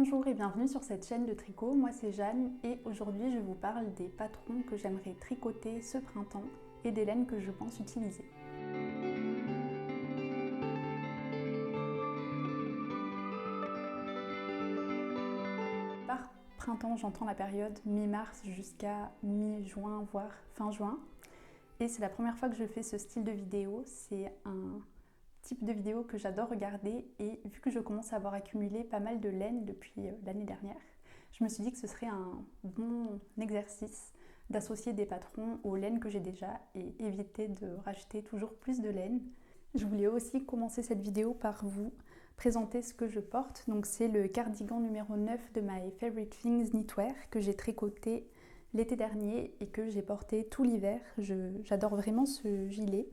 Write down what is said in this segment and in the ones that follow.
Bonjour et bienvenue sur cette chaîne de tricot, moi c'est Jeanne et aujourd'hui je vous parle des patrons que j'aimerais tricoter ce printemps et des laines que je pense utiliser. Par printemps j'entends la période mi-mars jusqu'à mi-juin voire fin juin et c'est la première fois que je fais ce style de vidéo, c'est un type de vidéo que j'adore regarder et vu que je commence à avoir accumulé pas mal de laine depuis l'année dernière, je me suis dit que ce serait un bon exercice d'associer des patrons aux laines que j'ai déjà et éviter de racheter toujours plus de laine. Je voulais aussi commencer cette vidéo par vous présenter ce que je porte. Donc c'est le cardigan numéro 9 de My Favorite Things Knitwear que j'ai tricoté l'été dernier et que j'ai porté tout l'hiver. J'adore vraiment ce gilet.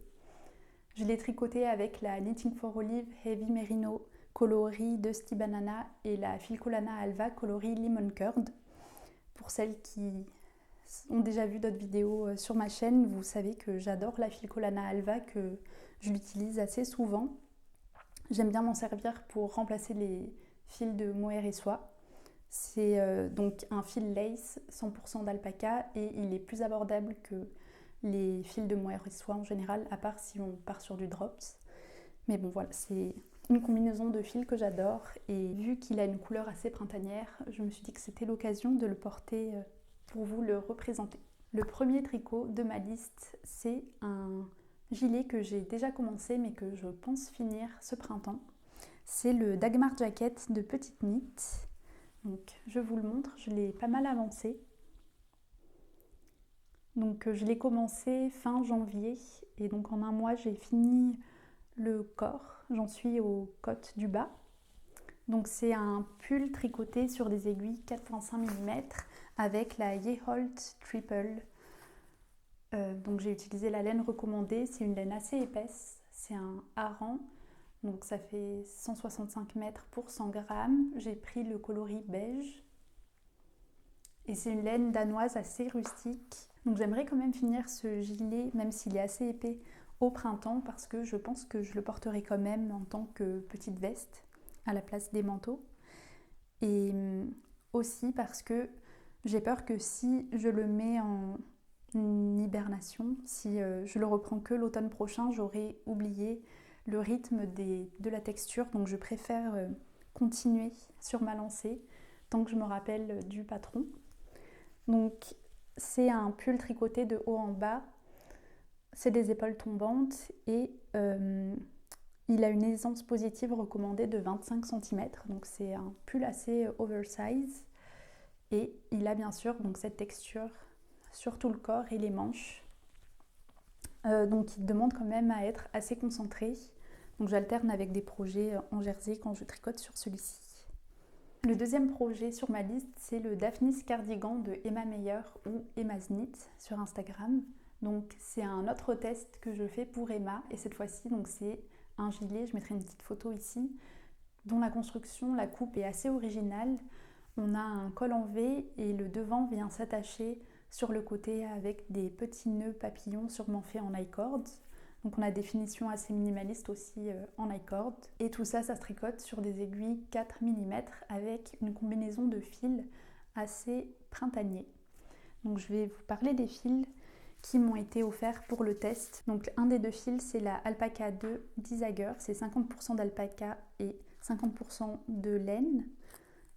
Je l'ai tricoté avec la Knitting for Olive Heavy Merino coloris Dusty Banana et la Filcolana Alva coloris Lemon Curd. Pour celles qui ont déjà vu d'autres vidéos sur ma chaîne, vous savez que j'adore la Filcolana Alva, que je l'utilise assez souvent. J'aime bien m'en servir pour remplacer les fils de mohair et soie. C'est donc un fil lace 100% d'alpaca et il est plus abordable que les fils de mohair et soie en général, à part si on part sur du drops. Mais bon voilà, c'est une combinaison de fils que j'adore et vu qu'il a une couleur assez printanière, je me suis dit que c'était l'occasion de le porter pour vous le représenter. Le premier tricot de ma liste, c'est un gilet que j'ai déjà commencé mais que je pense finir ce printemps. C'est le Dagmar Jacket de Petite Knit. Donc je vous le montre, je l'ai pas mal avancé. Donc je l'ai commencé fin janvier et donc en un mois j'ai fini le corps, j'en suis aux côtes du bas. Donc c'est un pull tricoté sur des aiguilles 4,5 mm avec la Yeholt Triple. Donc j'ai utilisé la laine recommandée, c'est une laine assez épaisse, c'est un hareng. Donc ça fait 165 mètres pour 100 grammes. J'ai pris le coloris beige. Et c'est une laine danoise assez rustique. Donc j'aimerais quand même finir ce gilet, même s'il est assez épais, au printemps parce que je pense que je le porterai quand même en tant que petite veste à la place des manteaux. Et aussi parce que j'ai peur que si je le mets en hibernation, si je le reprends que l'automne prochain, j'aurai oublié le rythme de la texture. Donc je préfère continuer sur ma lancée tant que je me rappelle du patron. Donc c'est un pull tricoté de haut en bas, c'est des épaules tombantes et il a une aisance positive recommandée de 25 cm, donc c'est un pull assez oversize et il a bien sûr donc cette texture sur tout le corps et les manches. Donc il demande quand même à être assez concentré, donc j'alterne avec des projets en jersey quand je tricote sur celui-ci. Le deuxième projet sur ma liste, c'est le Daphnis Cardigan de Emma Meyer ou Emma's Knit sur Instagram. Donc c'est un autre test que je fais pour Emma et cette fois-ci donc c'est un gilet, je mettrai une petite photo ici, dont la construction, la coupe est assez originale. On a un col en V et le devant vient s'attacher sur le côté avec des petits nœuds papillons sûrement faits en I-cord. Donc on a des finitions assez minimalistes aussi en I-cord. Et tout ça, ça se tricote sur des aiguilles 4 mm avec une combinaison de fils assez printanier. Donc je vais vous parler des fils qui m'ont été offerts pour le test. Donc un des deux fils, c'est la Alpaca 2 d'Isager. C'est 50% d'alpaca et 50% de laine.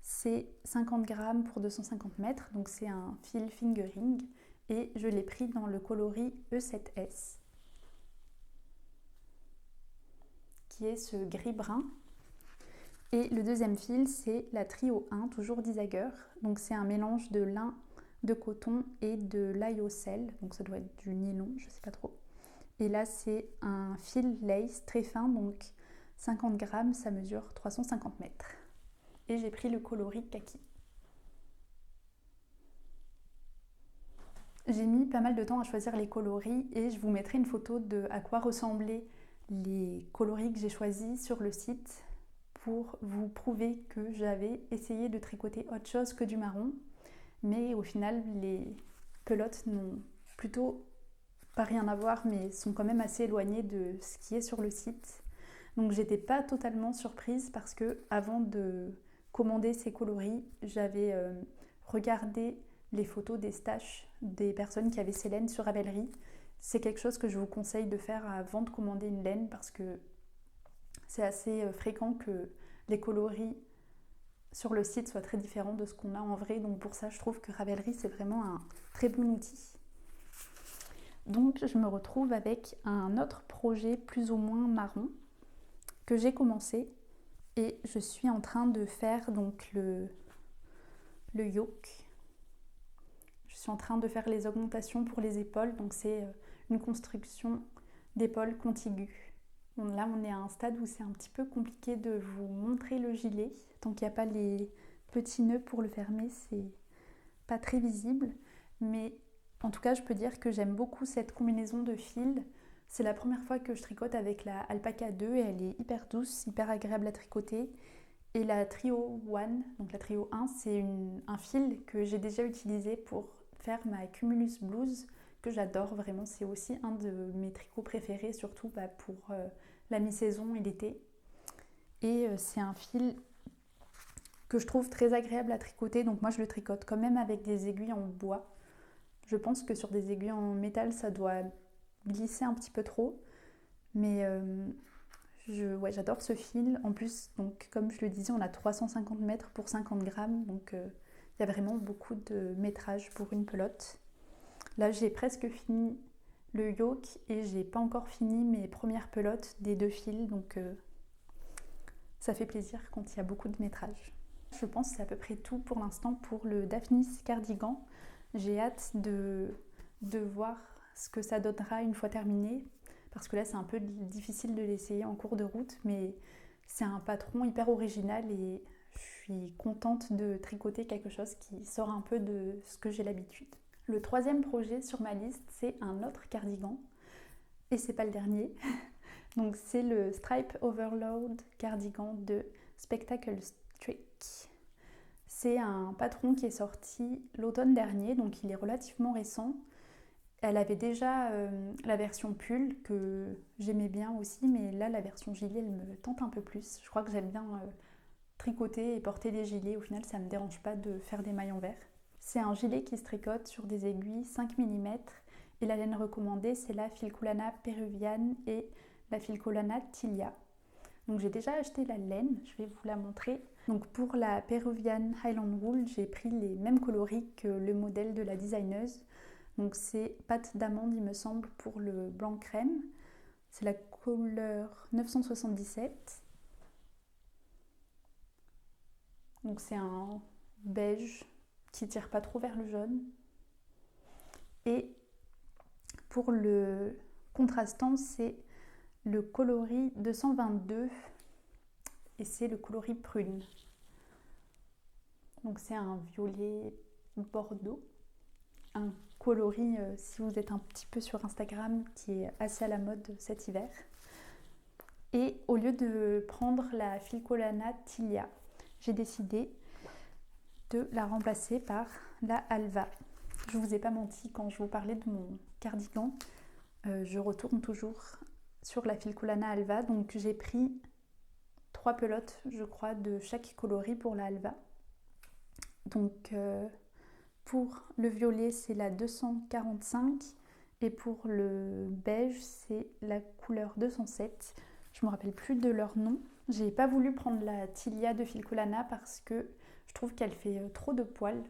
C'est 50 grammes pour 250 mètres. Donc c'est un fil fingering. Et je l'ai pris dans le coloris E7S. Qui est ce gris brun. Et le deuxième fil, c'est la Trio 1, toujours d'Isager. Donc c'est un mélange de lin, de coton et de lyocell. Donc ça doit être du nylon, je sais pas trop. Et là, c'est un fil lace très fin, donc 50 grammes, ça mesure 350 mètres. Et j'ai pris le coloris kaki. J'ai mis pas mal de temps à choisir les coloris et je vous mettrai une photo de à quoi ressemblaient les coloris que j'ai choisis sur le site pour vous prouver que j'avais essayé de tricoter autre chose que du marron, mais au final les pelotes n'ont plutôt pas rien à voir mais sont quand même assez éloignées de ce qui est sur le site. Donc j'étais pas totalement surprise parce que avant de commandé ces coloris, j'avais regardé les photos des stash des personnes qui avaient ces laines sur Ravelry. C'est quelque chose que je vous conseille de faire avant de commander une laine parce que c'est assez fréquent que les coloris sur le site soient très différents de ce qu'on a en vrai. Donc pour ça, je trouve que Ravelry, c'est vraiment un très bon outil. Donc je me retrouve avec un autre projet plus ou moins marron que j'ai commencé et je suis en train de faire donc le yoke. Je suis en train de faire les augmentations pour les épaules, donc c'est une construction d'épaules contiguës. Bon, là on est à un stade où c'est un petit peu compliqué de vous montrer le gilet, tant qu'il n'y a pas les petits nœuds pour le fermer, c'est pas très visible, mais en tout cas je peux dire que j'aime beaucoup cette combinaison de fils. C'est la première fois que je tricote avec la Alpaca 2 et elle est hyper douce, hyper agréable à tricoter. Et la Trio 1, donc la Trio 1, c'est un fil que j'ai déjà utilisé pour faire ma Cumulus Blouse, que j'adore vraiment. C'est aussi un de mes tricots préférés, surtout pour la mi-saison et l'été. Et c'est un fil que je trouve très agréable à tricoter, donc moi je le tricote quand même avec des aiguilles en bois. Je pense que sur des aiguilles en métal, ça doit glisser un petit peu trop, mais j'adore ce fil. En plus, donc, comme je le disais, on a 350 mètres pour 50 grammes, donc il y a vraiment beaucoup de métrage pour une pelote. Là, j'ai presque fini le yoke et j'ai pas encore fini mes premières pelotes des 2 fils, donc ça fait plaisir quand il y a beaucoup de métrage. Je pense que c'est à peu près tout pour l'instant pour le Daphnis cardigan. J'ai hâte de voir ce que ça donnera une fois terminé, parce que là c'est un peu difficile de l'essayer en cours de route, mais c'est un patron hyper original et je suis contente de tricoter quelque chose qui sort un peu de ce que j'ai l'habitude. Le troisième projet sur ma liste, c'est un autre cardigan, et c'est pas le dernier. Donc c'est le Stripe Overload cardigan de Spectacle Trick. C'est un patron qui est sorti l'automne dernier, donc il est relativement récent. Elle avait déjà la version pull que j'aimais bien aussi, mais là la version gilet elle me tente un peu plus. Je crois que j'aime bien tricoter et porter des gilets, au final ça ne me dérange pas de faire des mailles en verre. C'est un gilet qui se tricote sur des aiguilles 5 mm et la laine recommandée c'est la Filcolana Péruviane et la Filcolana Tilia. Donc j'ai déjà acheté la laine, je vais vous la montrer. Donc pour la Peruvian Highland Wool, j'ai pris les mêmes coloris que le modèle de la designeuse. Donc c'est pâte d'amande il me semble pour le blanc crème. C'est la couleur 977. Donc c'est un beige qui tire pas trop vers le jaune. Et pour le contrastant, c'est le coloris 222 et c'est le coloris prune. Donc c'est un violet bordeaux, un coloris si vous êtes un petit peu sur Instagram qui est assez à la mode cet hiver. Et au lieu de prendre la Filcolana Tilia, j'ai décidé de la remplacer par la Alva. Je vous ai pas menti quand je vous parlais de mon cardigan, je retourne toujours sur la Filcolana Alva, donc j'ai pris 3 pelotes je crois de chaque coloris pour la Alva. Donc pour le violet c'est la 245 et pour le beige c'est la couleur 207. Je me rappelle plus de leur nom. J'ai pas voulu prendre la Tilia de Filcolana parce que je trouve qu'elle fait trop de poils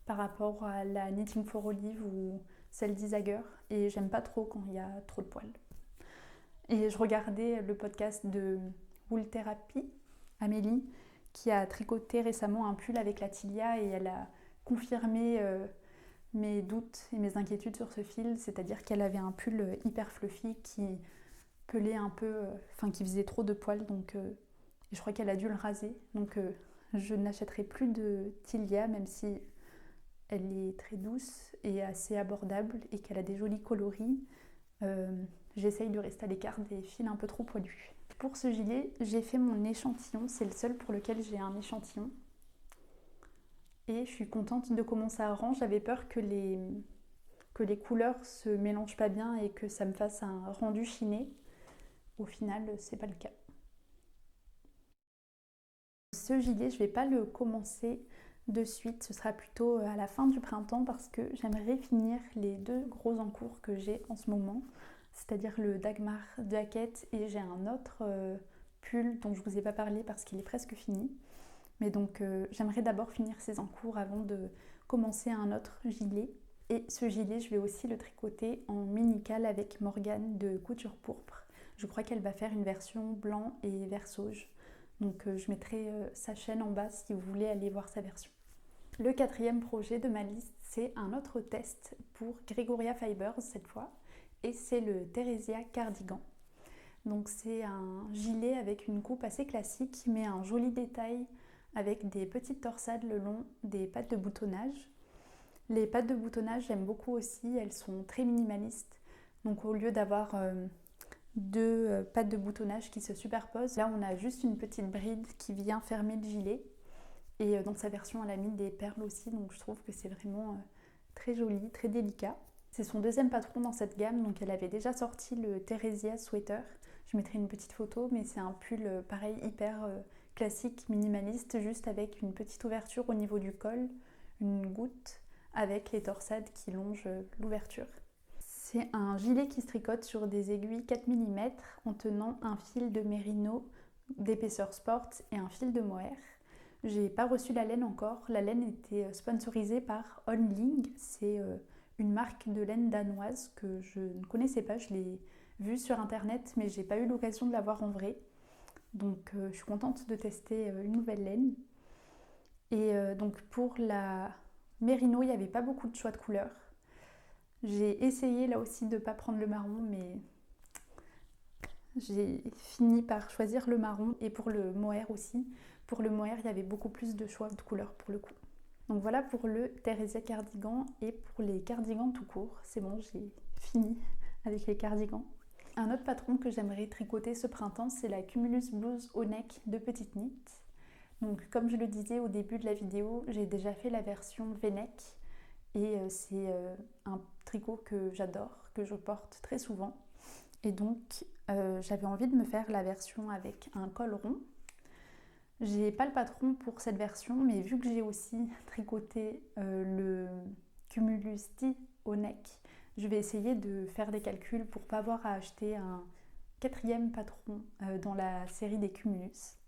par rapport à la Knitting for Olive ou celle d'Isager et j'aime pas trop quand il y a trop de poils. Et je regardais le podcast de Wool Therapy, Amélie, qui a tricoté récemment un pull avec la Tilia et elle a confirmé mes doutes et mes inquiétudes sur ce fil, c'est-à-dire qu'elle avait un pull hyper fluffy qui pelait un peu, qui faisait trop de poils, donc je crois qu'elle a dû le raser. Donc je n'achèterai plus de Tilia, même si elle est très douce et assez abordable et qu'elle a des jolis coloris. J'essaye de rester à l'écart des fils un peu trop poilus. Pour ce gilet, j'ai fait mon échantillon, c'est le seul pour lequel j'ai un échantillon. Et je suis contente de comment ça rend. J'avais peur que les couleurs se mélangent pas bien et que ça me fasse un rendu chiné. Au final, c'est pas le cas. ce gilet, je ne vais pas le commencer de suite, ce sera plutôt à la fin du printemps parce que j'aimerais finir les 2 gros encours que j'ai en ce moment, c'est-à-dire le Dagmar Jacket et j'ai un autre pull dont je ne vous ai pas parlé parce qu'il est presque fini. Mais donc j'aimerais d'abord finir ces encours avant de commencer un autre gilet. Et ce gilet, je vais aussi le tricoter en mini-cale avec Morgane de Couture Pourpre. Je crois qu'elle va faire une version blanc et vert sauge. Donc je mettrai sa chaîne en bas si vous voulez aller voir sa version. Le 4e projet de ma liste, c'est un autre test pour Gregoria Fibers cette fois. Et c'est le Theresia Cardigan. Donc c'est un gilet avec une coupe assez classique, mais un joli détail avec des petites torsades le long des pattes de boutonnage. Les pattes de boutonnage, j'aime beaucoup aussi, elles sont très minimalistes. Donc au lieu d'avoir 2 pattes de boutonnage qui se superposent, là on a juste une petite bride qui vient fermer le gilet. Et dans sa version, elle a mis des perles aussi, donc je trouve que c'est vraiment très joli, très délicat. C'est son 2e patron dans cette gamme, donc elle avait déjà sorti le Theresia Sweater. Je mettrai une petite photo, mais c'est un pull pareil, hyper classique, minimaliste, juste avec une petite ouverture au niveau du col, une goutte, avec les torsades qui longent l'ouverture. C'est un gilet qui se tricote sur des aiguilles 4 mm en tenant un fil de mérino d'épaisseur sport et un fil de mohair. J'ai pas reçu la laine encore. La laine était sponsorisée par Onling. C'est une marque de laine danoise que je ne connaissais pas. Je l'ai vue sur internet, mais j'ai pas eu l'occasion de la voir en vrai. Donc je suis contente de tester une nouvelle laine. Et donc pour la mérino, il n'y avait pas beaucoup de choix de couleurs. J'ai essayé là aussi de ne pas prendre le marron, mais j'ai fini par choisir le marron. Et pour le mohair aussi. Pour le mohair, il y avait beaucoup plus de choix de couleurs pour le coup. Donc voilà pour le Theresia Cardigan et pour les cardigans tout court. C'est bon, j'ai fini avec les cardigans. Un autre patron que j'aimerais tricoter ce printemps, c'est la Cumulus Blouse au neck de Petite Knit. Donc comme je le disais au début de la vidéo, j'ai déjà fait la version V-neck et c'est un tricot que j'adore, que je porte très souvent. Et donc j'avais envie de me faire la version avec un col rond. J'ai pas le patron pour cette version, mais vu que j'ai aussi tricoté le Cumulus T au neck, je vais essayer de faire des calculs pour pas avoir à acheter un 4e patron dans la série des Cumulus.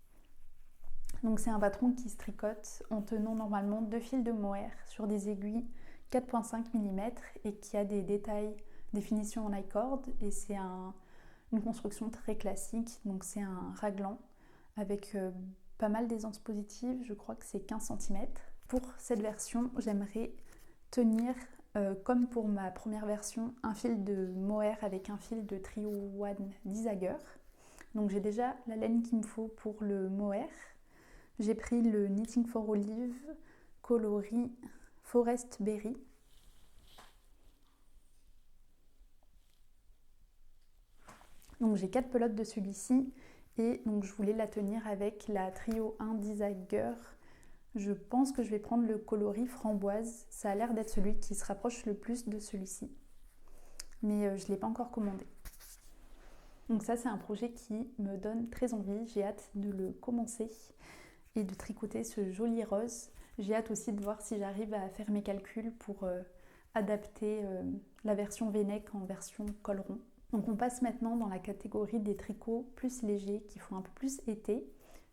Donc c'est un patron qui se tricote en tenant normalement 2 fils de mohair sur des aiguilles 4,5 mm et qui a des détails, des finitions en I-cord et c'est une construction très classique, donc c'est un raglan avec pas mal d'aisance positive, je crois que c'est 15 cm. Pour cette version, j'aimerais tenir, comme pour ma première version, un fil de mohair avec un fil de Trio One d'Isager. Donc j'ai déjà la laine qu'il me faut pour le mohair. J'ai pris le Knitting for Olive coloris Forest Berry. Donc j'ai 4 pelotes de celui-ci. Et donc je voulais la tenir avec la Trio 1 d'Isager. Je pense que je vais prendre le coloris framboise. Ça a l'air d'être celui qui se rapproche le plus de celui-ci. Mais je ne l'ai pas encore commandé. Donc ça c'est un projet qui me donne très envie. J'ai hâte de le commencer et de tricoter ce joli rose. J'ai hâte aussi de voir si j'arrive à faire mes calculs pour adapter la version V-neck en version col rond. Donc on passe maintenant dans la catégorie des tricots plus légers qui font un peu plus été.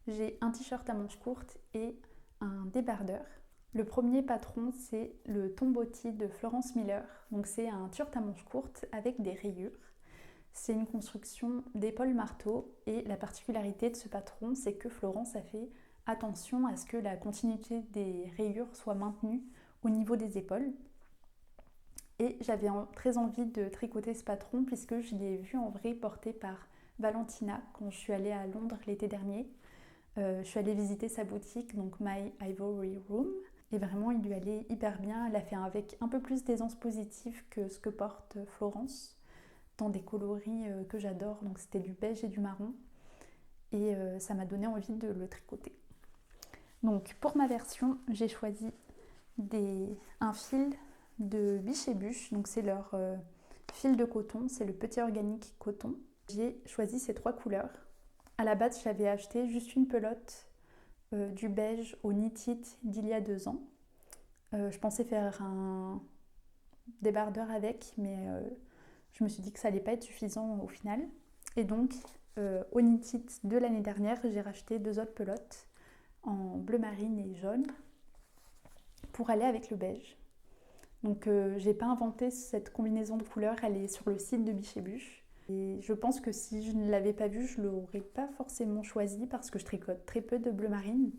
J'ai un t-shirt à manches courtes et un débardeur. Le premier patron c'est le Tombotti de Florence Miller. Donc c'est un t-shirt à manches courtes avec des rayures. C'est une construction d'épaule marteau et la particularité de ce patron c'est que Florence a fait attention à ce que la continuité des rayures soit maintenue au niveau des épaules. Et j'avais très envie de tricoter ce patron puisque je l'ai vu en vrai porté par Valentina quand je suis allée à Londres l'été dernier. Je suis allée visiter sa boutique, donc My Ivory Room, et vraiment il lui allait hyper bien. Elle a fait avec un peu plus d'aisance positive que ce que porte Florence, dans des coloris que j'adore, donc c'était du beige et du marron. Et ça m'a donné envie de le tricoter. Donc pour ma version, j'ai choisi un fil de Biche et Buche, donc c'est leur fil de coton, c'est le petit organique coton. J'ai choisi ces 3 couleurs. À la base, j'avais acheté juste une pelote du beige au Knit It d'il y a 2 ans. Je pensais faire un débardeur avec, mais je me suis dit que ça allait pas être suffisant au final. Et donc, au Knit It de l'année dernière, j'ai racheté 2 autres pelotes en bleu marine et jaune pour aller avec le beige. Donc j'ai pas inventé cette combinaison de couleurs, elle est sur le site de Biche et Buche. Et je pense que si je ne l'avais pas vue, je l'aurais pas forcément choisi parce que je tricote très peu de bleu marine.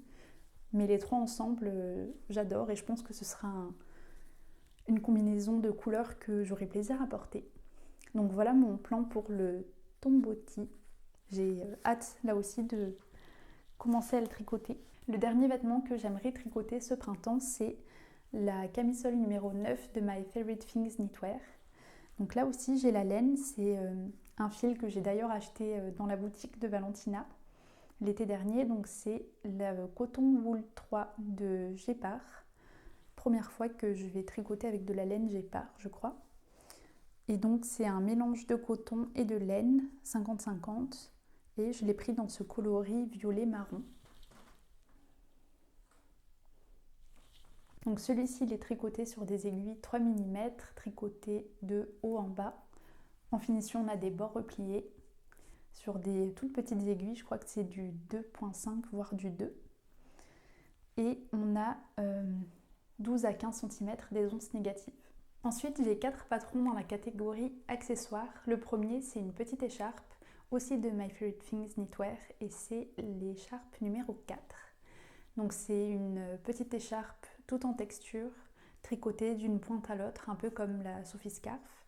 Mais les 3 ensemble, j'adore et je pense que ce sera une combinaison de couleurs que j'aurai plaisir à porter. Donc voilà mon plan pour le Tomboti. J'ai hâte là aussi de commencer à le tricoter. Le dernier vêtement que j'aimerais tricoter ce printemps, c'est la camisole numéro 9 de My Favorite Things Knitwear. Donc là aussi j'ai la laine, c'est un fil que j'ai d'ailleurs acheté dans la boutique de Valentina l'été dernier. Donc c'est le Coton Wool 3 de Gépard. Première fois que je vais tricoter avec de la laine Gépard, je crois. Et donc c'est un mélange de coton et de laine, 50-50. Et je l'ai pris dans ce coloris violet-marron. Donc celui-ci il est tricoté sur des aiguilles 3 mm, tricoté de haut en bas. En finition on a des bords repliés sur des toutes petites aiguilles, je crois que c'est du 2,5 voire du 2. Et on a 12 à 15 cm des onces négatives. Ensuite j'ai 4 patrons dans la catégorie accessoires. Le premier c'est une petite écharpe, aussi de My Favorite Things Knitwear, et c'est l'écharpe numéro 4. Donc c'est une petite écharpe tout en texture, tricotée d'une pointe à l'autre, un peu comme la Sophie Scarf.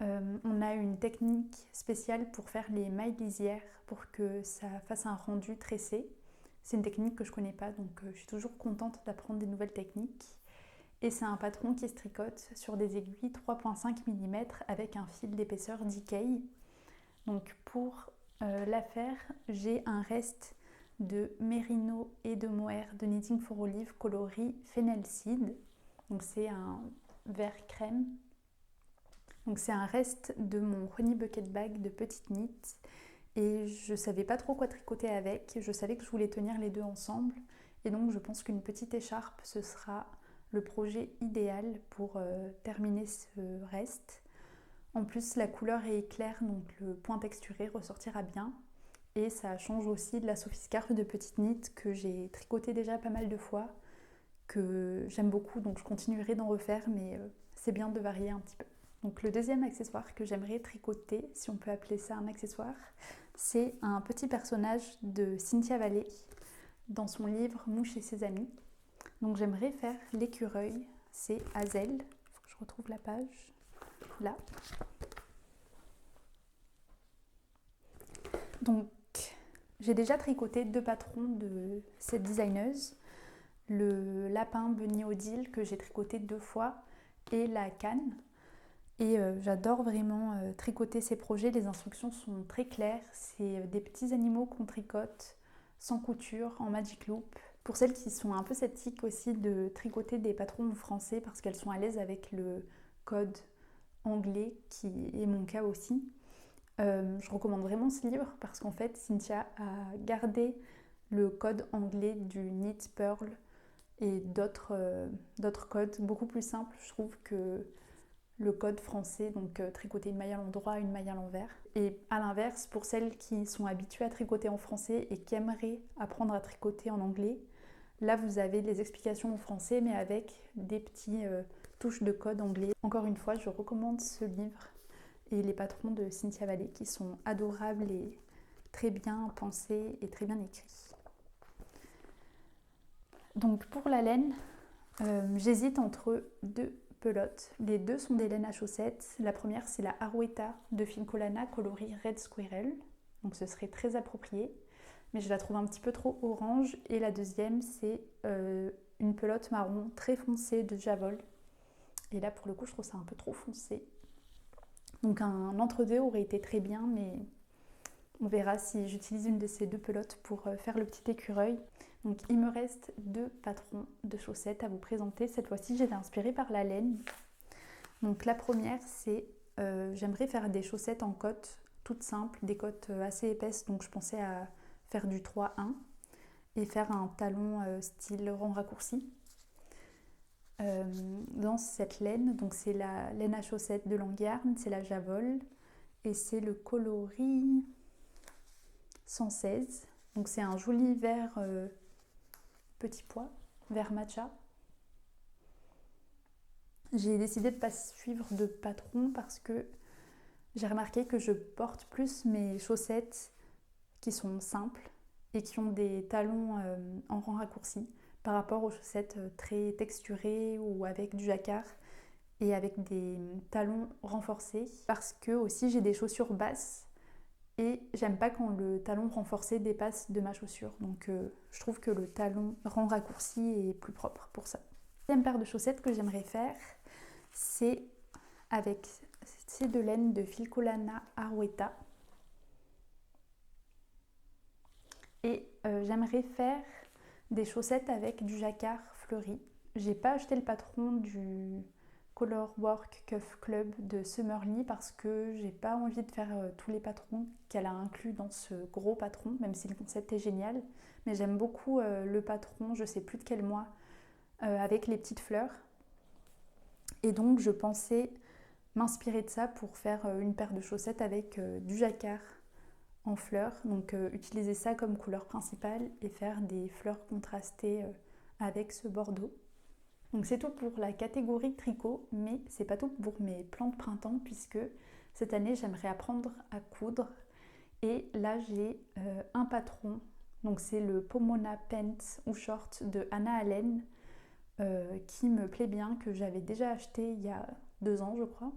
On a une technique spéciale pour faire les mailles lisières pour que ça fasse un rendu tressé. C'est une technique que je ne connais pas, donc je suis toujours contente d'apprendre des nouvelles techniques. Et c'est un patron qui se tricote sur des aiguilles 3,5 mm avec un fil d'épaisseur DK. Donc pour la faire, j'ai un reste de Merino et de Mohair de Knitting for Olive coloris Fennel Seed. Donc c'est un vert crème. Donc c'est un reste de mon Honey Bucket Bag de petite knit. Et je savais pas trop quoi tricoter avec. Je savais que je voulais tenir les deux ensemble. Et donc je pense qu'une petite écharpe, ce sera le projet idéal pour terminer ce reste. En plus la couleur est claire, donc le point texturé ressortira bien. Et ça change aussi de la Sophie Scarf de petite knit que j'ai tricoté déjà pas mal de fois, que j'aime beaucoup, donc je continuerai d'en refaire, mais c'est bien de varier un petit peu. Donc le deuxième accessoire que j'aimerais tricoter, si on peut appeler ça un accessoire, c'est un petit personnage de Cynthia Vallée dans son livre Mouche et ses amis. Donc j'aimerais faire l'écureuil, c'est Hazel, il faut que je retrouve la page, là. Donc j'ai déjà tricoté 2 patrons de cette designeuse, le lapin Bunny Odile que j'ai tricoté 2 fois et la canne. Et j'adore vraiment tricoter ces projets, les instructions sont très claires, c'est des petits animaux qu'on tricote sans couture, en magic loop. Pour celles qui sont un peu sceptiques aussi de tricoter des patrons français parce qu'elles sont à l'aise avec le code anglais, qui est mon cas aussi, je recommande vraiment ce livre parce qu'en fait Cynthia a gardé le code anglais du Knit Purl et d'autres codes beaucoup plus simples, je trouve, que le code français, donc tricoter une maille à l'endroit, une maille à l'envers. Et à l'inverse, pour celles qui sont habituées à tricoter en français et qui aimeraient apprendre à tricoter en anglais, là vous avez les explications en français mais avec des petits touches de code anglais. Encore une fois, je recommande ce livre et les patrons de Cynthia Vallée qui sont adorables et très bien pensés et très bien écrits. Donc pour la laine, j'hésite entre 2 pelotes. Les 2 sont des laines à chaussettes. La première c'est la Arouetta de Fincolana coloris Red Squirrel, donc ce serait très approprié, mais je la trouve un petit peu trop orange. Et la deuxième c'est une pelote marron très foncée de Javol, et là pour le coup je trouve ça un peu trop foncé. Donc un entre-deux aurait été très bien, mais on verra si j'utilise une de ces 2 pelotes pour faire le petit écureuil. Donc il me reste 2 patrons de chaussettes à vous présenter. Cette fois-ci j'ai été inspirée par la laine. Donc la première c'est, j'aimerais faire des chaussettes en cotte toutes simples, des cottes assez épaisses, donc je pensais à faire du 3-1. et faire un talon style rond raccourci. Dans cette laine, donc c'est la laine à chaussettes de Langarn, c'est la Javol et c'est le coloris 116. Donc c'est un joli vert petit pois, vert matcha. J'ai décidé de ne pas suivre de patron parce que j'ai remarqué que je porte plus mes chaussettes qui sont simples et qui ont des talons en rang raccourci par rapport aux chaussettes très texturées ou avec du jacquard et avec des talons renforcés, parce que aussi j'ai des chaussures basses et j'aime pas quand le talon renforcé dépasse de ma chaussure, donc je trouve que le talon rang raccourci est plus propre pour ça. La deuxième paire de chaussettes que j'aimerais faire, c'est avec ces de laine de Filcolana Arouetta. Et j'aimerais faire des chaussettes avec du jacquard fleuri. J'ai pas acheté le patron du Color Work Cuff Club de Summerly parce que j'ai pas envie de faire tous les patrons qu'elle a inclus dans ce gros patron, même si le concept est génial. Mais j'aime beaucoup le patron, je sais plus de quel mois, avec les petites fleurs. Et donc je pensais m'inspirer de ça pour faire une paire de chaussettes avec du jacquard en fleurs, donc utiliser ça comme couleur principale et faire des fleurs contrastées avec ce bordeaux. Donc c'est tout pour la catégorie tricot, mais c'est pas tout pour mes plans de printemps puisque cette année j'aimerais apprendre à coudre et là j'ai un patron, donc c'est le Pomona Pants ou Short de Anna Allen qui me plaît bien, que j'avais déjà acheté il y a 2 ans je crois.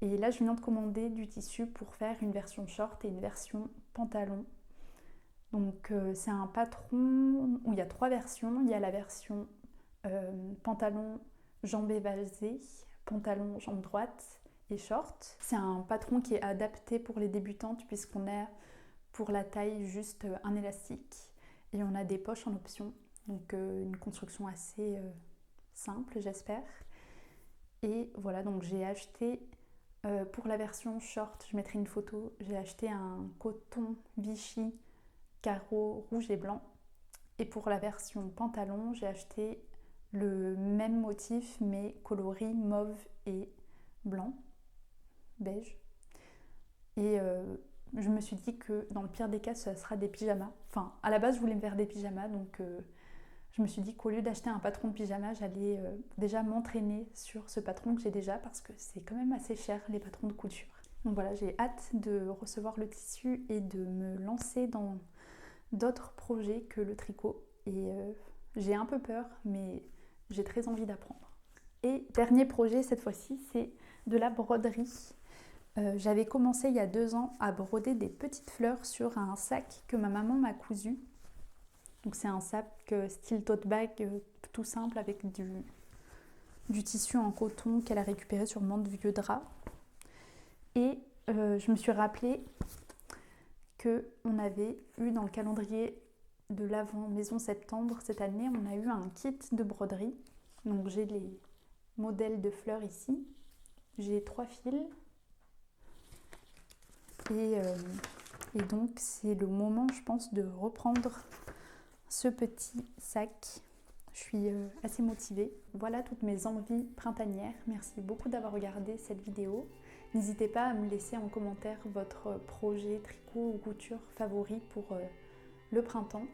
Et là, je viens de commander du tissu pour faire une version short et une version pantalon. Donc c'est un patron où il y a 3 versions. Il y a la version pantalon jambe évasée, pantalon jambe droite et short. C'est un patron qui est adapté pour les débutantes puisqu'on a pour la taille juste un élastique et on a des poches en option. Donc une construction assez simple, j'espère. Et voilà, donc j'ai acheté pour la version short, je mettrai une photo, j'ai acheté un coton Vichy carreau rouge et blanc. Et pour la version pantalon, j'ai acheté le même motif mais coloris mauve et blanc, beige. Et je me suis dit que dans le pire des cas, ça sera des pyjamas. Enfin, à la base, je voulais me faire des pyjamas, donc je me suis dit qu'au lieu d'acheter un patron de pyjama, j'allais déjà m'entraîner sur ce patron que j'ai déjà parce que c'est quand même assez cher les patrons de couture. Donc voilà, j'ai hâte de recevoir le tissu et de me lancer dans d'autres projets que le tricot. Et j'ai un peu peur, mais j'ai très envie d'apprendre. Et dernier projet cette fois-ci, c'est de la broderie. J'avais commencé il y a 2 ans à broder des petites fleurs sur un sac que ma maman m'a cousu. Donc c'est un sac style tote bag tout simple avec du tissu en coton qu'elle a récupéré sûrement de vieux draps. Et je me suis rappelé qu'on avait eu dans le calendrier de l'Avent Maison Septembre cette année, on a eu un kit de broderie. Donc j'ai les modèles de fleurs ici. J'ai 3 fils. Et donc c'est le moment, je pense, de reprendre ce petit sac. Je suis assez motivée. Voilà toutes mes envies printanières. Merci beaucoup d'avoir regardé cette vidéo. N'hésitez pas à me laisser en commentaire votre projet tricot ou couture favori pour le printemps.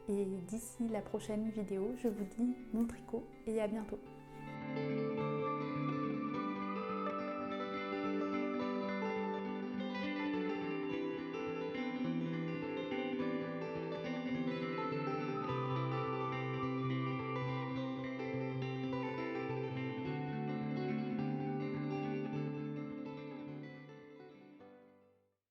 Et d'ici la prochaine vidéo, je vous dis bon tricot et à bientôt.